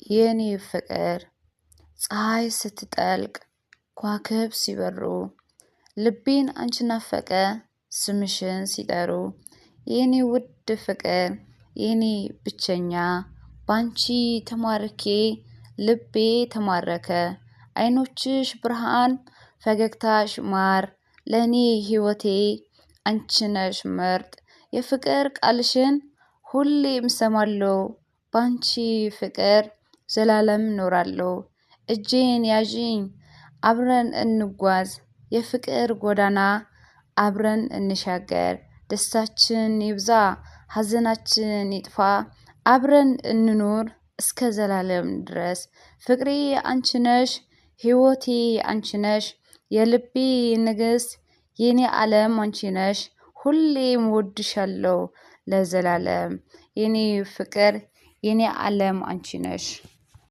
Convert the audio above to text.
የኔ ፍቅር ፀሐይ ስትጠልቅ ከዋክብት ሲበሩ ልቤን አንቺ ናፈቀ ስምሽን ሲጠሩ የኔ ውድ ፍቅር የኔ ብቸኛ ባንቺ ተማርኬ ልቤ ተማረከ አይኖችሽ ብርሃን ፈገግታሽ ማር ለኔ ህይወቴ አንቺ ነሽ ምርጥ የፍቅር ቃልሽን ሁሌም እሰማለሁ ባንቺ ፍቅር ዘላለም ኖራለሁ እጄን ያዢኝ አብረን እንጓዝ የፍቅር ጎዳና አብረን እንሻገር ደስታችን ይብዛ ሀዘናችን ይጥፋ አብረን እንኑር እስከ ዘላለም ድረስ ፍቅሬ አንቺ ነሽ ህይወቴ አንቺ ነሽ የልቤ ንግስት የኔ ዓለም አንቺ ነሽ ሁሌም እወድሻለሁ ለዘላለም የኔ ፍቅር የኔ ዓለም አንቺ ነሽ